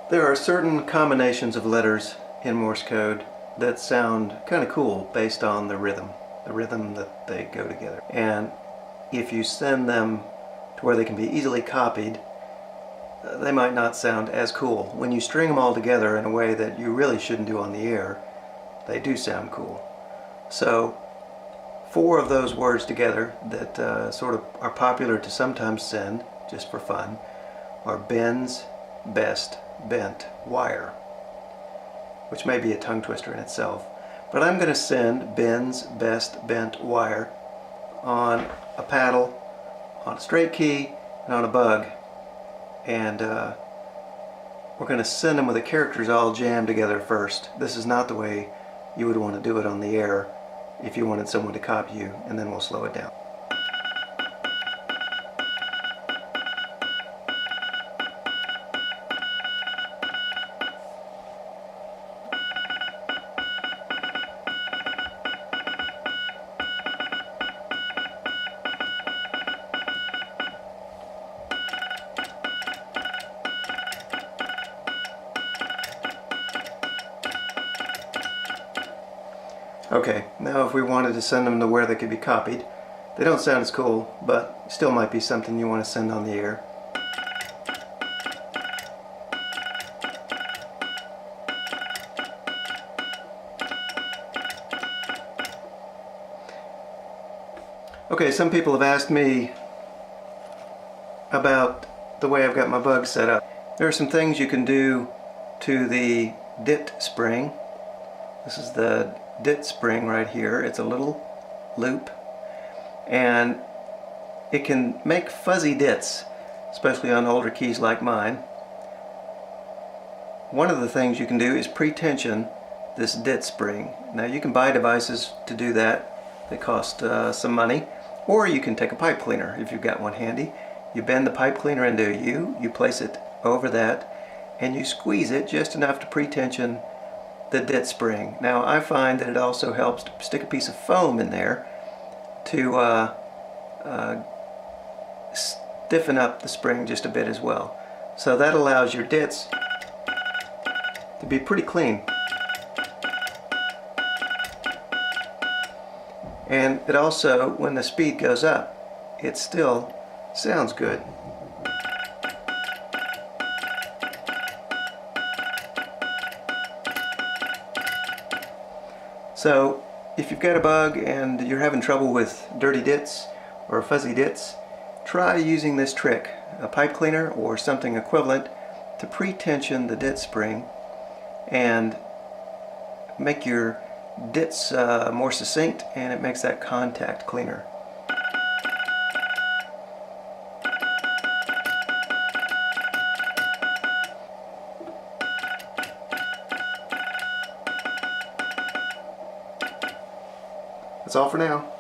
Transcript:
There are certain combinations of letters in Morse code that sound kind of cool based on the rhythm that they go together. And if you send them to where they can be easily copied, they might not sound as cool. When you string them all together in a way that you really shouldn't do on the air, they do sound cool. So 4 of those words together that sort of are popular to sometimes send, just for fun, are bends, best, bent, wire, which may be a tongue twister in itself. But I'm going to send bends, best, bent, wire on a paddle, on a straight key, and on a bug. And we're going to send them with the characters all jammed together first. This is not the way you would want to do it on the air if you wanted someone to copy you, and then we'll slow it down. Okay, now if we wanted to send them to where they could be copied, they don't sound as cool, but still might be something you want to send on the air. Okay, some people have asked me about the way I've got my bug set up. There are some things you can do to the dit spring. This is the dit spring right here. It's a little loop, and it can make fuzzy dits, especially on older keys like mine. One of the things you can do is pre-tension this dit spring. Now you can buy devices to do that. They cost some money, or you can take a pipe cleaner if you've got one handy. You bend the pipe cleaner into a U, you place it over that, and you squeeze it just enough to pre-tension the dit spring. Now I find that it also helps to stick a piece of foam in there to stiffen up the spring just a bit as well. So that allows your dits to be pretty clean. And it also, when the speed goes up, it still sounds good. So if you've got a bug and you're having trouble with dirty dits or fuzzy dits, try using this trick, a pipe cleaner or something equivalent, to pre-tension the dit spring and make your dits more succinct, and it makes that contact cleaner. That's all for now.